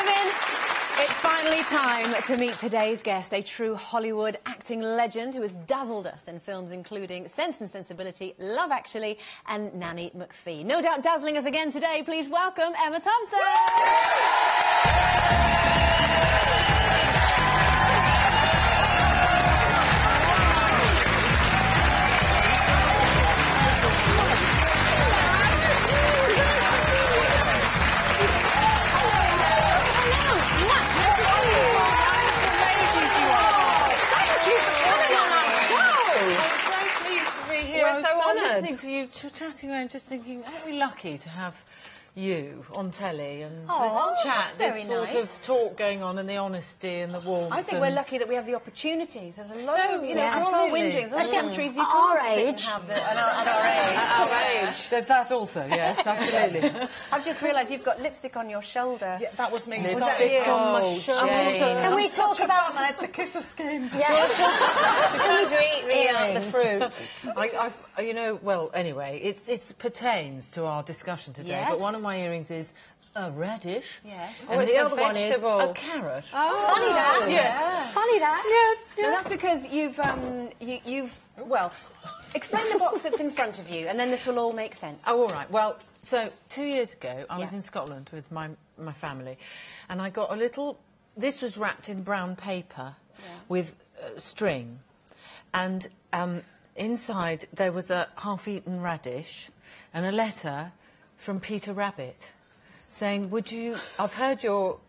Women, it's finally time to meet today's guest, a true Hollywood acting legend who has dazzled us in films including Sense and Sensibility, Love Actually and Nanny McPhee. No doubt dazzling us again today. Please welcome Emma Thompson. Listening to you chatting around, just thinking, aren't we lucky to have you on telly and this chat, this sort of talk going on, and the honesty and the warmth. I think we're lucky that we have the opportunities. There's a lot of, you know, for all our whingings, all the countries you can't sit and have at our age. At our age. There's that also, yes, absolutely. I've just realised you've got lipstick on your shoulder. Yeah, that was me. Lipstick on my shoulder. Can we talk about that to kiss a skin? Yeah. Trying to eat the fruit. You know, well, anyway, it pertains to our discussion today, but one of my earrings is a radish. Yes. And the other one is a carrot. Oh. Funny that. Yes. Yeah. Funny that. Yes. Yes. And that's because you've well, explain the box that's in front of you, and then this will all make sense. Oh, all right. Well, so 2 years ago, I was in Scotland with my family, and I got a little... This was wrapped in brown paper with string, and... inside there was a half-eaten radish and a letter from Peter Rabbit saying, would you... I've heard you're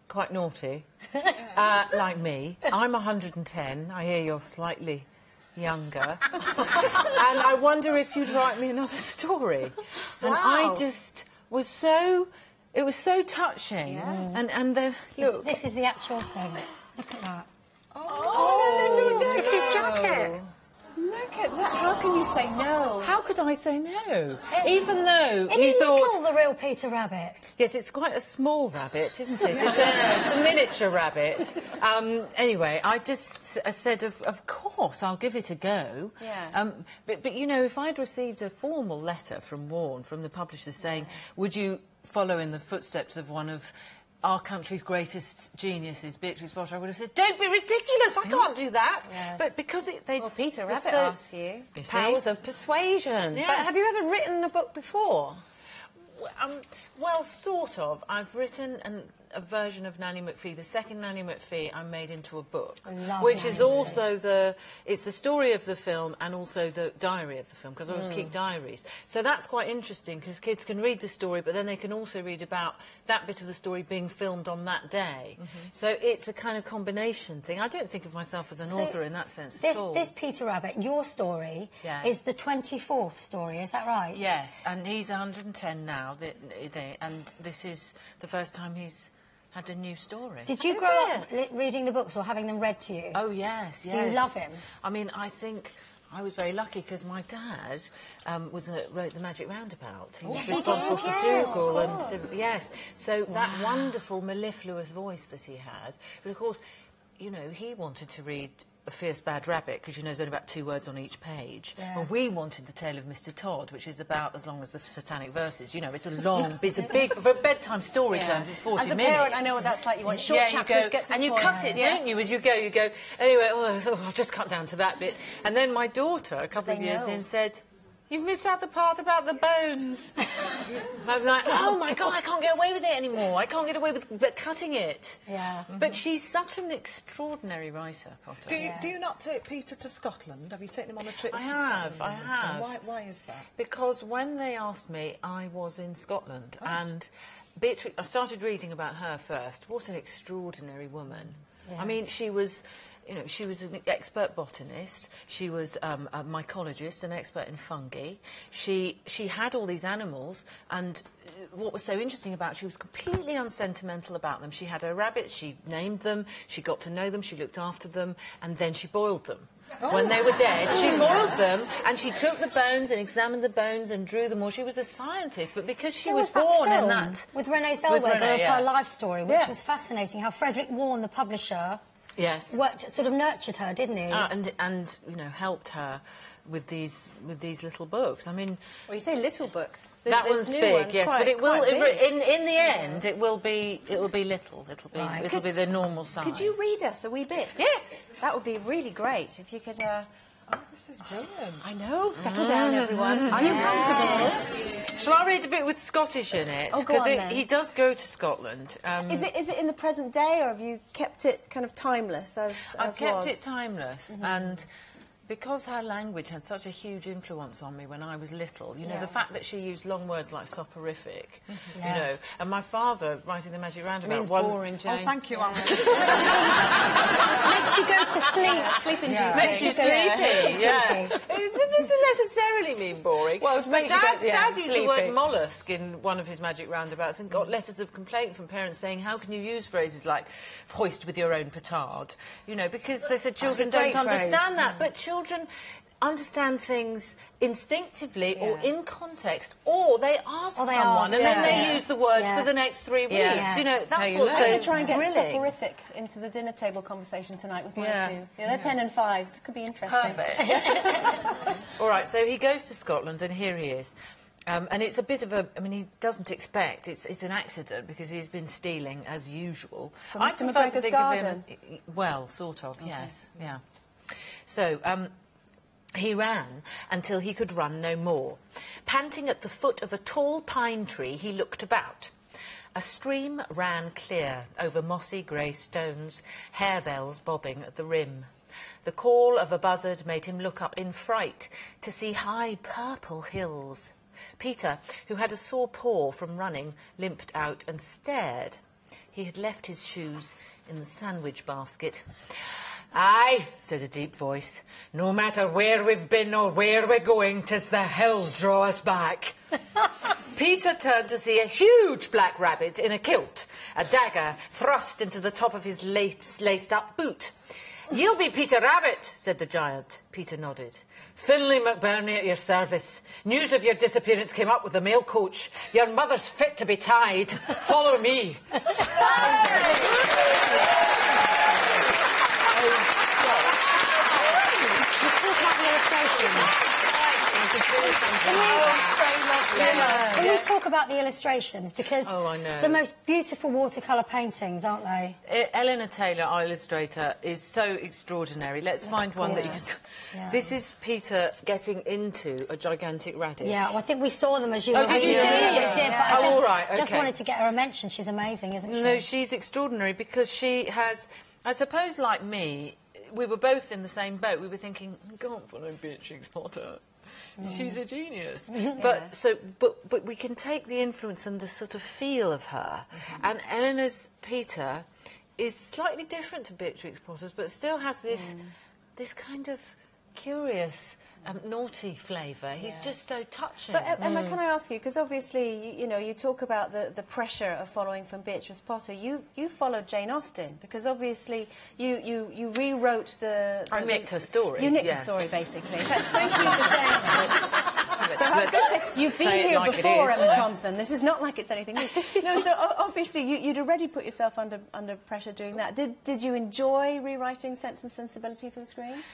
quite naughty, like me. I'm 110. I hear you're slightly younger. And I wonder if you'd write me another story. And I just was so... It was so touching. Yeah. And the... Look. This is the actual thing. Look at that. Oh, this is his jacket. Look at that. How can you say no? How could I say no? Even though you thought... the real Peter Rabbit? Yes, it's quite a small rabbit, isn't it? It's a miniature rabbit. Anyway, I just said, of course, I'll give it a go. Yeah. But, you know, if I'd received a formal letter from Warren, from the publisher, saying, would you follow in the footsteps of one of... our country's greatest geniuses, Beatrix Potter, I would have said, don't be ridiculous, I can't do that. Yes. But because Peter Rabbit asks you. Powers of persuasion. Yes. But have you ever written a book before? Well, sort of. I've written a version of Nanny McPhee, the second Nanny McPhee I made into a book, which is also it's the story of the film and also the diary of the film, because I always keep diaries. So that's quite interesting, because kids can read the story, but then they can also read about that bit of the story being filmed on that day. So it's a kind of combination thing. I don't think of myself as an author in that sense at all. This Peter Rabbit, your story, is the 24th story, is that right? Yes, and he's 110 now, and this is the first time he's had a new story. Did you grow up reading the books or having them read to you? Oh, yes, yes. So you love him? I mean, I think I was very lucky because my dad wrote The Magic Roundabout. He was responsible for Dougal and... Yes, so that wonderful mellifluous voice that he had. But, of course, you know, he wanted to read A Fierce Bad Rabbit, because, you know, there's only about 2 words on each page. Yeah. And we wanted The Tale of Mr. Todd, which is about as long as the Satanic Verses. You know, it's a long, it's a big... For bedtime story terms, it's 40 minutes. As a parent, I know what that's like. You want short chapters, get to the point. And you cut it, don't you? As you go, anyway, I'll just cut down to that bit. And then my daughter, a couple of years in, said... You've missed out the part about the bones. I'm like, oh, my God, I can't get away with it anymore. I can't get away with cutting it. Yeah. But she's such an extraordinary writer, Potter. Do you not take Peter to Scotland? Have you taken him on a trip to Scotland? I have. Why is that? Because when they asked me, I was in Scotland. And Beatrix, I started reading about her first. What an extraordinary woman. Yes. I mean, she was... You know, she was an expert botanist. She was a mycologist, an expert in fungi. She had all these animals, and what was so interesting about her, she was completely unsentimental about them. She had her rabbits, she named them, she got to know them, she looked after them, and then she boiled them. When they were dead, she boiled them, and she took the bones and examined the bones and drew them all. She was a scientist, but because she was born in that... With Renée Zellweger, of her life story, which was fascinating, how Frederick Warne, the publisher... Yes. Sort of nurtured her, didn't he? And you know, helped her with these little books. I mean, well, you say little books. That one's big, yes, but it will. In the end, it will be little. It'll be the normal size. Could you read us a wee bit? Yes, that would be really great if you could. Oh, this is brilliant. I know. Settle down, everyone. Are you comfortable? Shall I read a bit with Scottish in it? Oh, go on, then. He does go to Scotland. Is it in the present day, or have you kept it kind of timeless I've kept it timeless, and because her language had such a huge influence on me when I was little, you know, the fact that she used long words like soporific, you know, and my father, writing the Magic Roundabout, boring, Jane. Oh, thank you, Alan. Makes you go to sleep. Sleep-inducing. Makes you sleepy, It doesn't necessarily mean boring. Well, it makes Dad used the word mollusk in one of his Magic Roundabouts and got letters of complaint from parents saying, how can you use phrases like hoist with your own petard? You know, because they said children don't understand that, but children understand things instinctively or in context, or they ask someone and then they use the word for the next 3 weeks. You know, that's what's so try and get soporific into the dinner table conversation tonight with mine too. Yeah, they're 10 and 5. This could be interesting. Perfect. All right, so he goes to Scotland and here he is. And it's a bit of a... I mean, he doesn't expect... It's an accident because he's been stealing as usual. From Mr. McGregor's garden? Well, sort of, yes. Yeah. So, he ran until he could run no more. Panting at the foot of a tall pine tree, he looked about. A stream ran clear over mossy grey stones, harebells bobbing at the rim. The call of a buzzard made him look up in fright to see high purple hills. Peter, who had a sore paw from running, limped out and stared. He had left his shoes in the sandwich basket. "Aye," said a deep voice, "no matter where we've been or where we're going, 'tis the hills draw us back." Peter turned to see a huge black rabbit in a kilt, a dagger thrust into the top of his laced-up boot. "You'll be Peter Rabbit," said the giant. Peter nodded. "Finlay McBurney at your service. News of your disappearance came up with the mail coach. Your mother's fit to be tied. Follow me." Can we talk about the illustrations? Because the most beautiful watercolour paintings, aren't they? Eleanor Taylor, our illustrator, is so extraordinary. Let's find one that you can... This is Peter getting into a gigantic radish. Yeah, well, I think we saw them as you were... Did you see it? I just wanted to get her a mention. She's amazing, isn't she? No, she's extraordinary because she has... I suppose, like me, we were both in the same boat. We were thinking, God, follow Beatrix Potter. She's a genius. But we can take the influence and the sort of feel of her. And Eleanor's Peter is slightly different to Beatrix Potter's, but still has this kind of curious... naughty flavour. He's just so touching. But Emma, can I ask you, because obviously, you know, you talk about the pressure of following from Beatrice Potter. You followed Jane Austen, because obviously you rewrote the... I nicked her story. You nicked her story, basically. Thank you for saying that. So I was going to say, you've been here before, Emma Thompson. This is not like it's anything new. No, so obviously you'd already put yourself under pressure doing that. Did you enjoy rewriting Sense and Sensibility for the screen?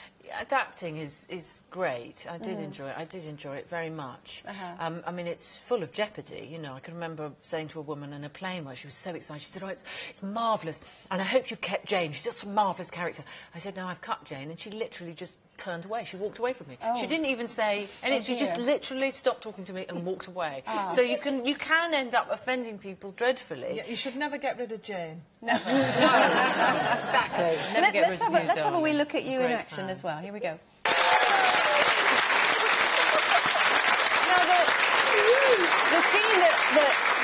Adapting is great. I did enjoy it very much. I mean, it's full of jeopardy, you know. I can remember saying to a woman in a plane where she was so excited, she said, "Oh, it's marvellous, and I hope you've kept Jane. She's just a marvellous character." I said, "No, I've cut Jane," and she literally just turned away. She walked away from me. She didn't even say anything. She just literally stopped talking to me and walked away. So you can end up offending people dreadfully. Yeah, you should never get rid of Jane. Never. No, exactly. Never get rid of you, Let's have a wee look at you in action as well. Here we go.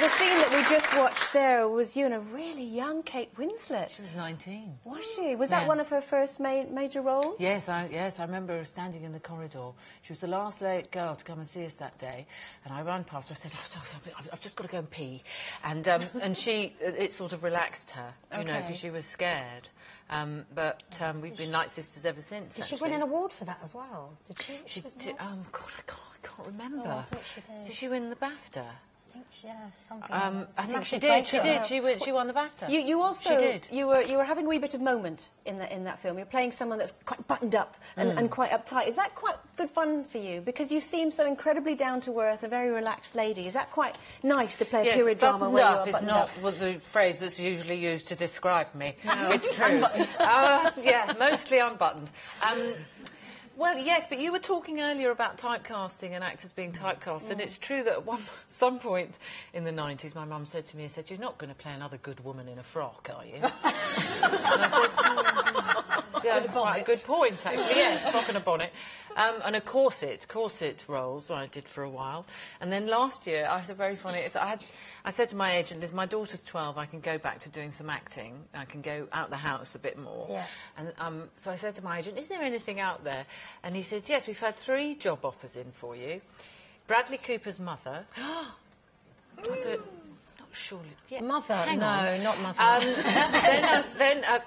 The scene that we just watched there was you and a really young Kate Winslet. She was 19. Was she? Was that one of her first major roles? Yes, I remember her standing in the corridor. She was the last late girl to come and see us that day, and I ran past her. I said, "Oh, sorry, I've just got to go and pee," and it sort of relaxed her, you know, because she was scared. We've been like sisters ever since. Did she win an award for that as well? Did she? God, I can't remember. Oh, I thought she did. Did she win the BAFTA? I think she did. She won the BAFTA. You also she did. You were having a wee bit of moment in that film. You're playing someone that's quite buttoned up and quite uptight. Is that quite good fun for you? Because you seem so incredibly down to earth, a very relaxed lady. Is that quite nice to play a period drama where you are buttoned up? It's not the phrase that's usually used to describe me. No. It's true. Yeah, mostly unbuttoned. Well, yes, but you were talking earlier about typecasting and actors being typecast, and it's true that at some point in the 90s, my mum said to me, "You're not going to play another good woman in a frock, are you?" And I said, "Yeah, that's quite a good point, actually. Yes, frock and a bonnet, and a corset roles. I did for a while, and then last year I had a very funny. I said to my agent, "My daughter's 12. I can go back to doing some acting. I can go out the house a bit more." Yeah. And so I said to my agent, "Is there anything out there?" And he said, "Yes, we've had 3 job offers in for you. Bradley Cooper's mother." I said, "Not surely." Yeah, mother? Hang no, on. not mother. Then a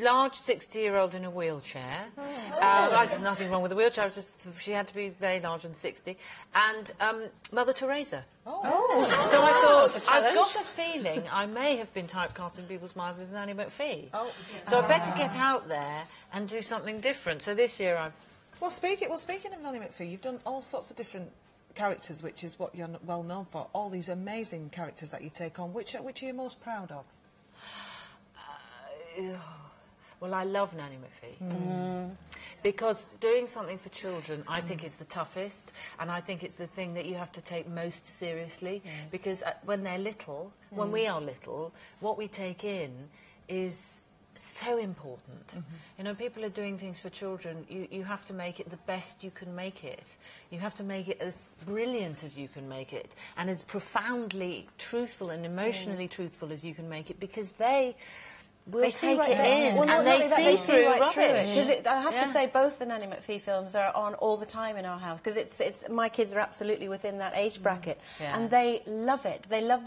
large 60-year-old in a wheelchair. I did nothing wrong with the wheelchair. She had to be very large and 60. And Mother Teresa. Oh. So I thought, I've got a feeling I may have been typecast in people's minds as Nanny McPhee. Oh. So I better get out there and do something different. So this year I've... Well, speaking of Nanny McPhee, you've done all sorts of different characters, which is what you're well known for. All these amazing characters that you take on. Which are you most proud of? Well, I love Nanny McPhee. Because doing something for children, I think, is the toughest, and I think it's the thing that you have to take most seriously, because when they're little, when we are little, what we take in is so important. You know, people are doing things for children, you have to make it the best you can make it. You have to make it as brilliant as you can make it, and as profoundly truthful and emotionally truthful as you can make it, because they take it in, and they see through rubbish. Because I have to say, both the Nanny McPhee films are on all the time in our house, because it's my kids are absolutely within that age bracket, and they love it. They love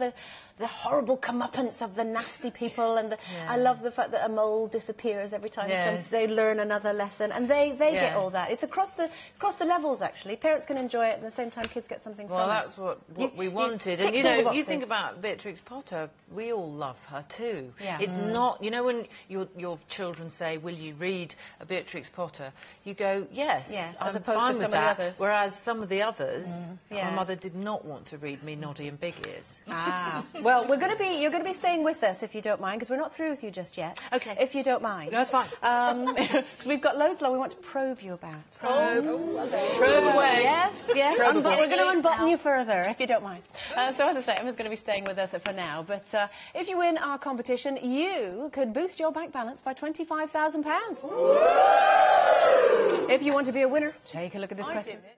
the horrible comeuppance of the nasty people, and I love the fact that a mole disappears every time they learn another lesson, and they get all that. It's across the levels, actually. Parents can enjoy it, and at the same time kids get something from it. Well, that's what we wanted. And, you know, you think about Beatrix Potter, we all love her too. Yeah. It's not, you know, when your children say, "Will you read a Beatrix Potter?" you go, yes, as I'm opposed fine to with some that. of the others. Whereas some of the others, my mother did not want to read me Noddy and Big Ears. Well, you're going to be staying with us, if you don't mind, because we're not through with you just yet. OK. If you don't mind. No, it's fine. Because we've got loads we want to probe you about. Probe away. Yes. We're going to unbutton you further, if you don't mind. So, as I say, Emma's going to be staying with us for now. But if you win our competition, you could boost your bank balance by £25,000. If you want to be a winner, take a look at this question.